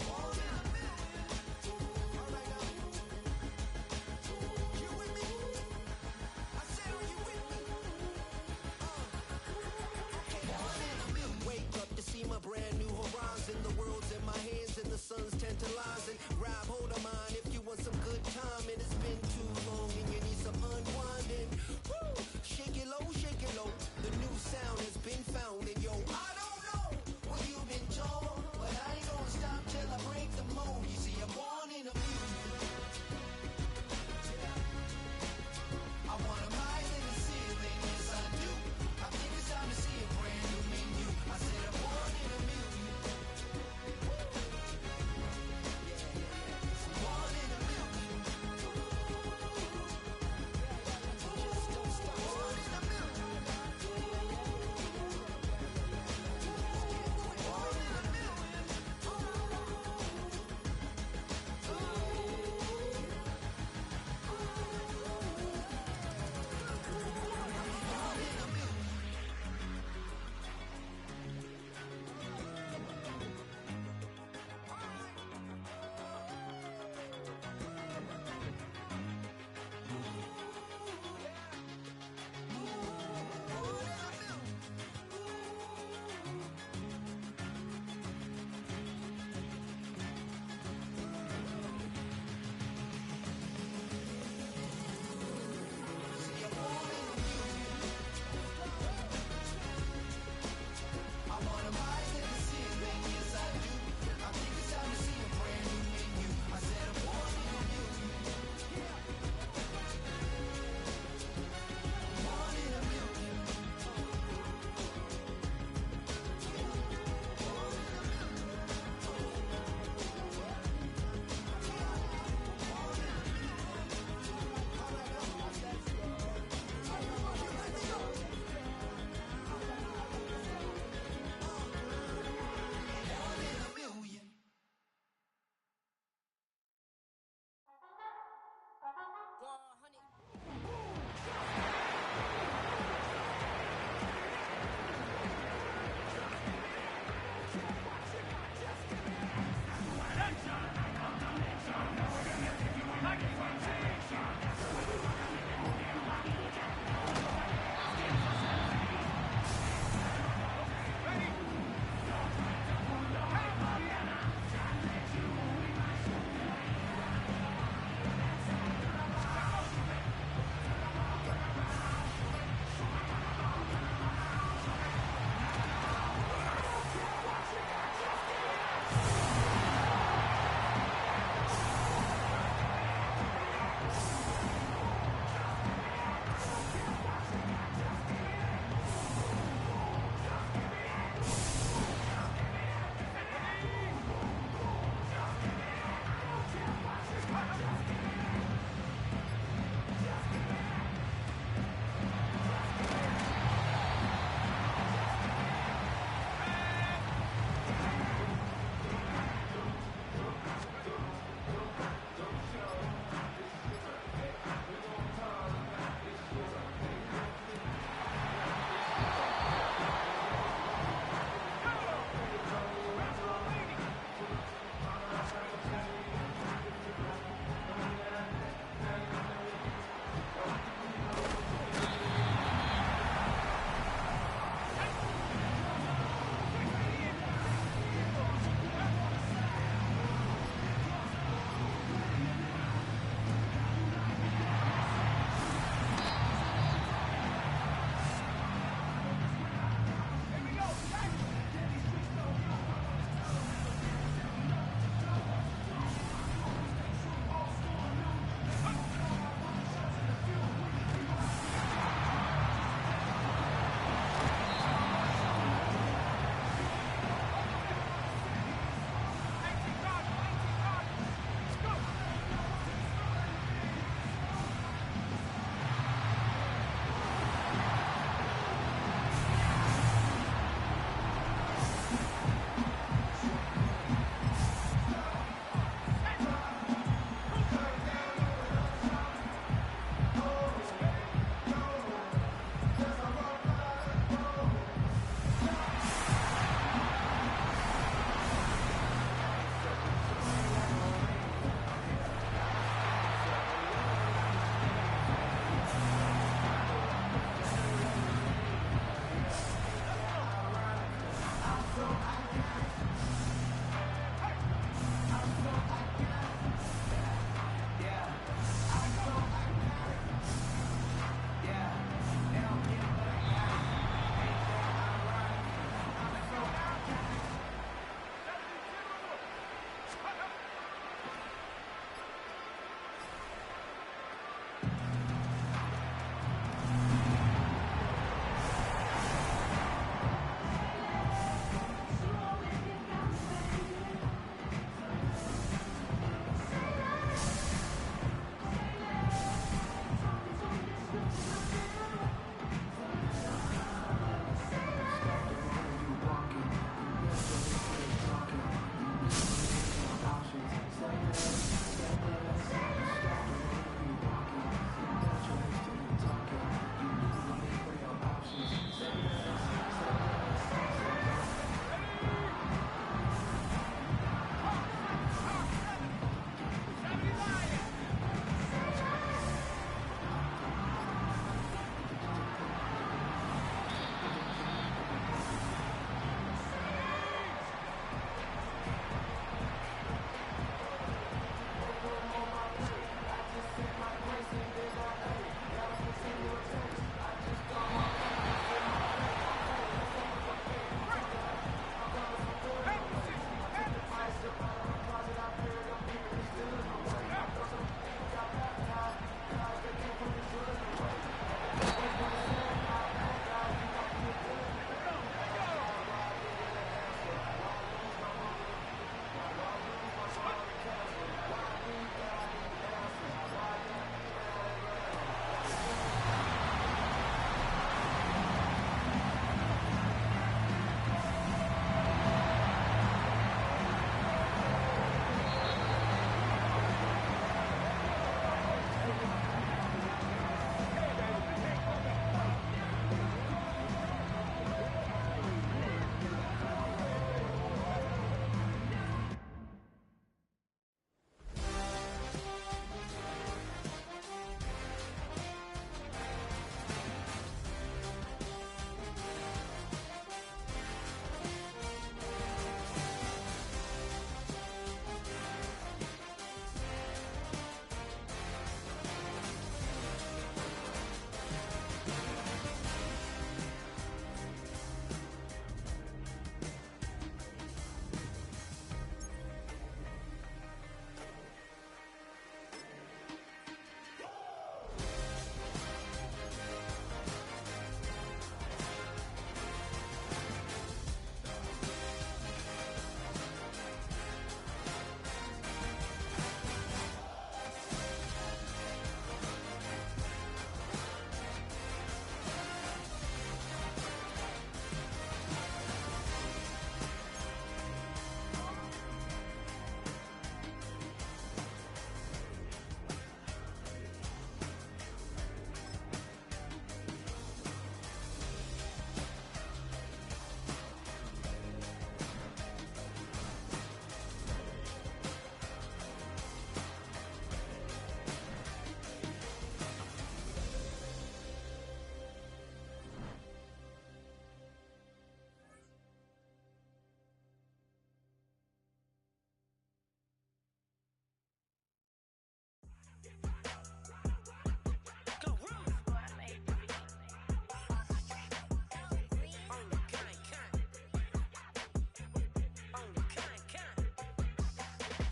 Born in the music. All right now. You with me? I said, are you with me? Wake up to see my brand new horizon. The world's in my hands and the sun's tantalizing. Grab hold of mine if you want some good time. And it's been too long and you need some unwinding. Woo! Shake it low, the new sound has been found. And yo, I don't know what you've been told, but I ain't gonna stop till I break the mold. You see, I'm born in a music. I wanna rise in the ceiling, yes I do. I think it's time to see a brand new menu. I said I'm born in a music. Born in a music. Just don't stop. Born in a music.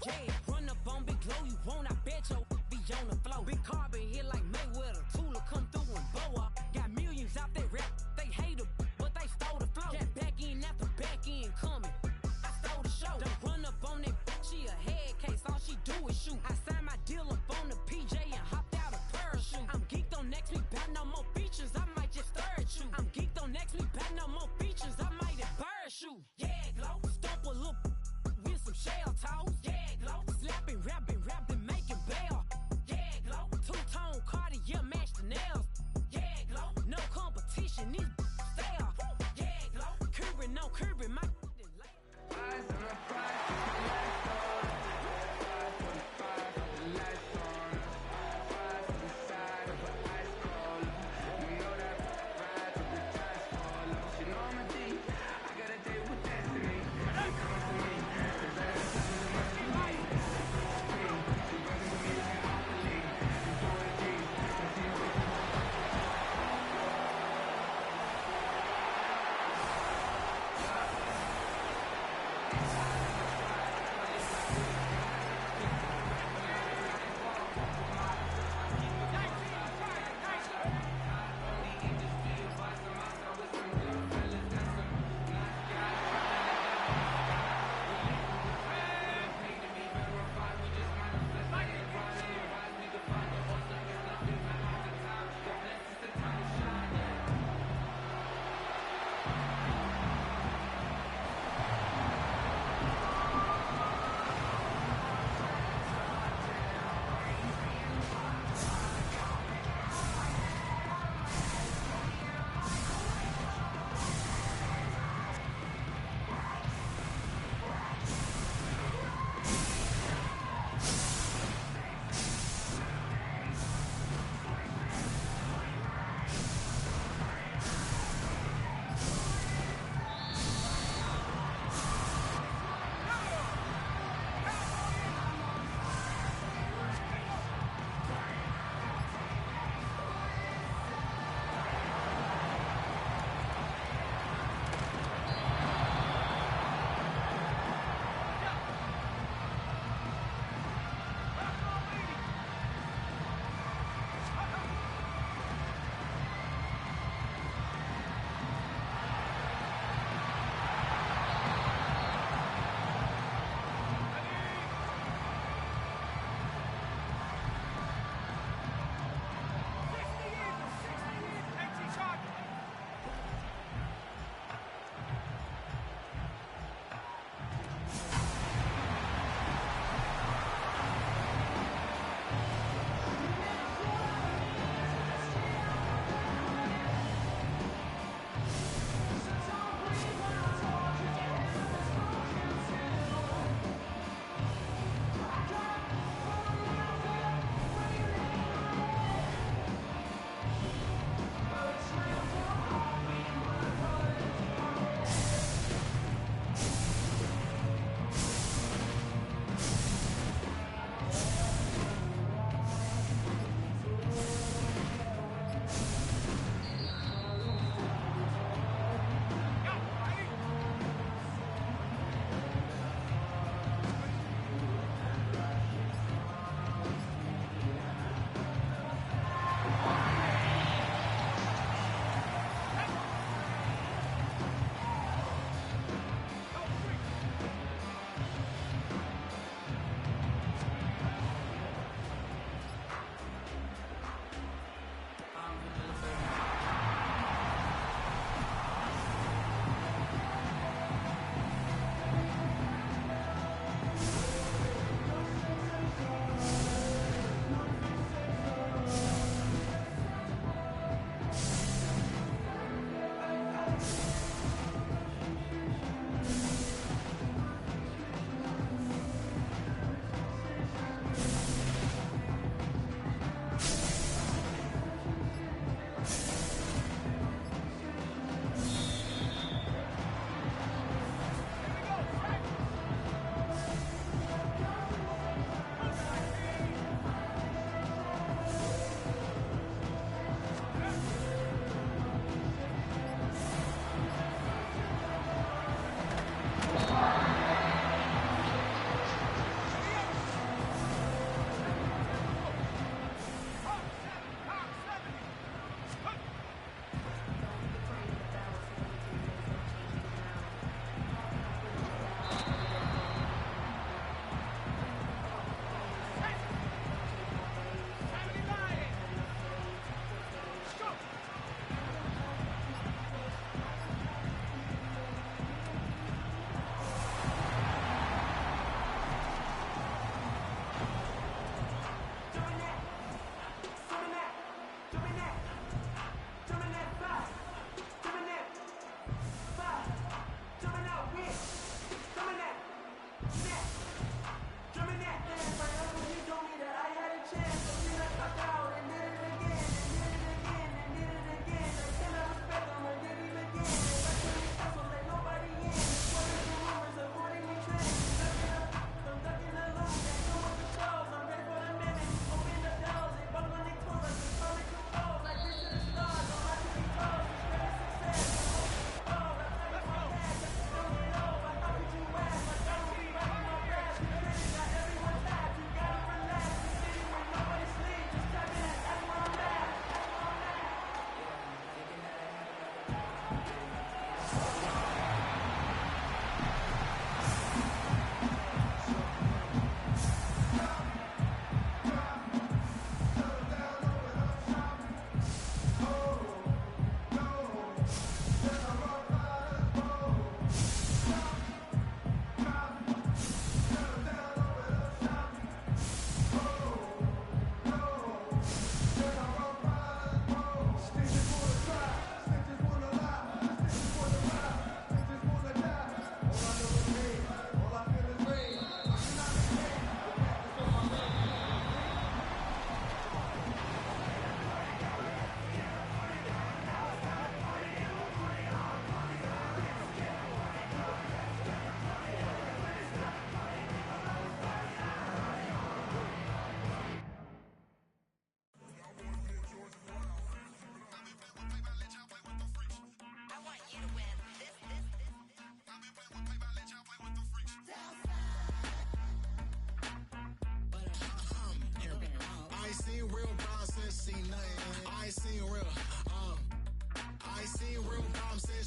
Yeah, run up on Big Glow, you won't, I bet your be on the floor. Big Carbon here like Mayweather, Tula come through and blow up. Got millions out there rap, they hate her, but they stole the flow. Got back in after back in coming, I stole the show. Don't run up on that, she a head case, all she do is shoot. I signed my deal up on the PJ and hopped out a parachute. I'm geeked on next week, back no more features, I might just stir at you. I'm geeked on next week, back no more features, I might embarrass you. Yeah, Glow, stomp a little with some shell toes. Yeah, Glow, slapping, rapping, making bail. Yeah, Glow, two-tone Cartier match the nails. Yeah, Glow, no competition, these stale. Yeah, Glow, curbing, no curbing, my eyes on a prize, my last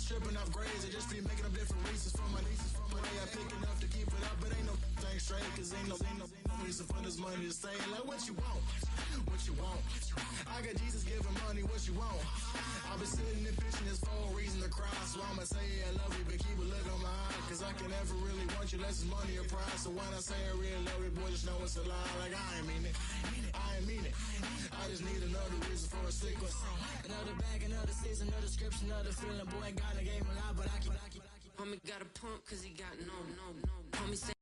tripping off grades. I just be making up different reasons for my nieces. For my way I pick enough to keep it up, but ain't no thing straight. Cause ain't no reason for this money to stay. Like what you want, what you want. I got Jesus giving money, what you want. I've been sitting and pitching this for a reason to cry. So I'ma say I love you, but keep a look on my eye. Cause I can never really want you unless it's money or prize. So when I say I really love you, boy, just know it's a lie. Like I ain't mean it, I ain't mean it. I just need another reason for a sequence. Another bag, another season, another description, another feeling. Boy, God, I gave him a lot, but I keep. Homie got a pump cause he got no. Homie say